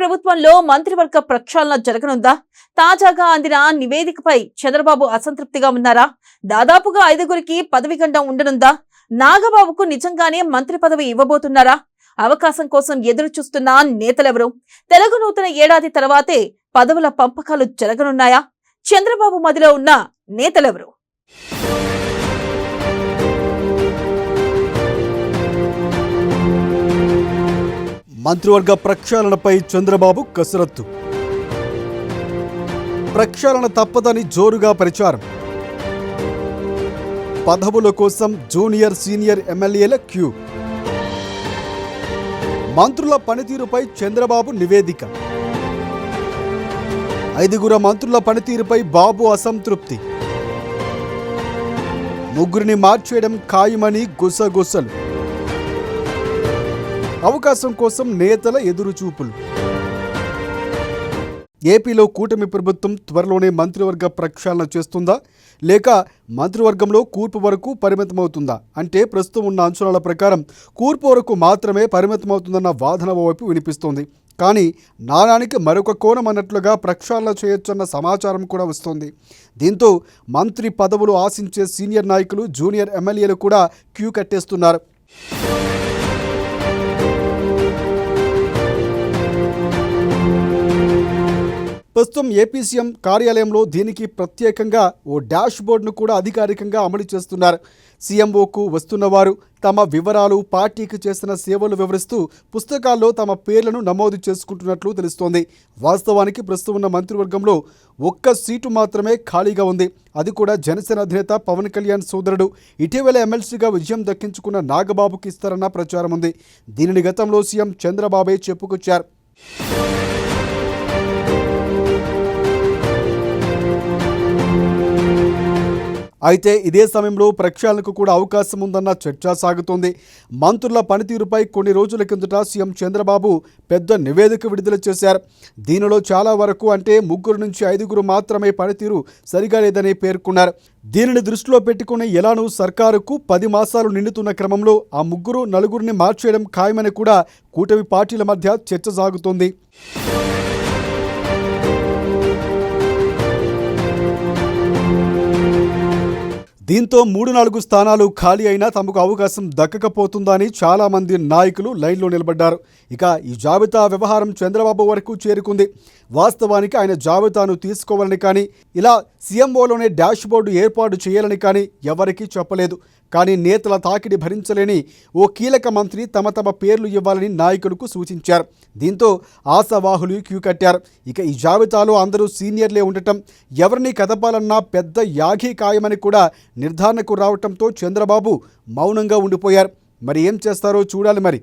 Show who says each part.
Speaker 1: ప్రభుత్వంలో మంత్రివర్గ ప్రక్షాళన జరగనుందా? తాజాగా అందిన నివేదికపై చంద్రబాబు అసంతృప్తిగా ఉన్నారా? దాదాపుగా 5గురికి పదవి గండం ఉండనుందా? నాగబాబుకు నిజంగానే మంత్రి పదవి ఇవ్వబోతున్నారా? అవకాశం కోసం ఎదురు చూస్తున్న నేతలెవరు? తెలుగు నూతన ఏడాది తర్వాతే పదవుల పంపకాలు జరగనున్నాయా? చంద్రబాబు మదిలో ఉన్న నేతలెవరు?
Speaker 2: మంత్రివర్గ ప్రక్షాళనపై చంద్రబాబు కసరత్తు. ప్రక్షాళన తప్పదని జోరుగా ప్రచారం. పదవుల కోసం జూనియర్ సీనియర్ ఎమ్మెల్యేల క్యూ. మంత్రుల పనితీరుపై చంద్రబాబు నివేదిక. 5గురు మంత్రుల పనితీరుపై బాబు అసంతృప్తి. 3గురిని మార్చేయడం ఖాయమని గుసగుసలు. అవకాశం కోసం నేతల ఎదురుచూపులు. ఏపీలో కూటమి ప్రభుత్వం త్వరలోనే మంత్రివర్గ ప్రక్షాళన చేస్తుందా, లేక మంత్రివర్గంలో కూర్పు వరకు పరిమితమవుతుందా? అంటే ప్రస్తుతం ఉన్న అంచనాల ప్రకారం కూర్పు వరకు మాత్రమే పరిమితమవుతుందన్న వాదన వైపు వినిపిస్తోంది. కానీ నాణానికి మరొక కోణం అన్నట్లుగా ప్రక్షాళన చేయొచ్చన్న సమాచారం కూడా వస్తోంది. దీంతో మంత్రి పదవులు ఆశించే సీనియర్ నాయకులు, జూనియర్ ఎమ్మెల్యేలు కూడా క్యూ కట్టేస్తున్నారు. ప్రస్తుతం ఏపీ సీఎం కార్యాలయంలో దీనికి ప్రత్యేకంగా ఓ డాష్ బోర్డును కూడా అధికారికంగా అమలు చేస్తున్నారు. సీఎంఓకు వస్తున్నవారు తమ వివరాలు, పార్టీకి చేసిన సేవలు వివరిస్తూ పుస్తకాల్లో తమ పేర్లను నమోదు చేసుకుంటున్నట్లు తెలుస్తోంది. వాస్తవానికి ప్రస్తుతం ఉన్న మంత్రివర్గంలో ఒక్క సీటు మాత్రమే ఖాళీగా ఉంది. అది కూడా జనసేన అధినేత పవన్ కళ్యాణ్ సోదరుడు, ఇటీవల ఎమ్మెల్సీగా విజయం దక్కించుకున్న నాగబాబుకి ఇస్తారన్న ప్రచారం ఉంది. దీనిని గతంలో సీఎం చంద్రబాబే చెప్పుకొచ్చారు. అయితే ఇదే సమయంలో ప్రక్షాళనకు కూడా అవకాశం ఉందన్న చర్చ సాగుతోంది. మంత్రుల పనితీరుపై కొన్ని రోజుల కిందట సీఎం చంద్రబాబు పెద్ద నివేదిక విడుదల చేశారు. దీనిలో చాలా వరకు, అంటే 3 నుంచి 5గురు మాత్రమే పనితీరు సరిగా లేదని పేర్కొన్నారు. దీనిని దృష్టిలో పెట్టుకుని ఎలానూ సర్కారుకు 10 మాసాలు నిండుతున్న క్రమంలో ఆ 3, 4గురిని మార్చేయడం ఖాయమని కూడా కూటమి పార్టీల మధ్య చర్చ సాగుతోంది. దీంతో 3-4 స్థానాలు ఖాళీ అయినా తమకు అవకాశం దక్కకపోతుందా అని చాలామంది నాయకులు లైన్లో నిలబడ్డారు. ఇక ఈ జాబితా వ్యవహారం చంద్రబాబు వరకు చేరుకుంది. వాస్తవానికి ఆయన జాబితాను తీసుకోవాలని కానీ, ఇలా సీఎంఓలోనే డాష్ బోర్డు ఏర్పాటు చేయాలని కానీ ఎవరికీ చెప్పలేదు. కానీ నేతల తాకిడి భరించలేని ఓ కీలక మంత్రి తమ పేర్లు ఇవ్వాలని నాయకులకు సూచించారు. దీంతో ఆశావాహులు క్యూ కట్టారు. ఇక ఈ జాబితాలో అందరూ సీనియర్లే ఉండటం, ఎవరిని కదపాలన్నా పెద్ద యాగీ ఖాయమని కూడా నిర్ధారణకు రావటంతో చంద్రబాబు మౌనంగా ఉండిపోయారు. మరి ఏం చేస్తారో చూడాలి మరి.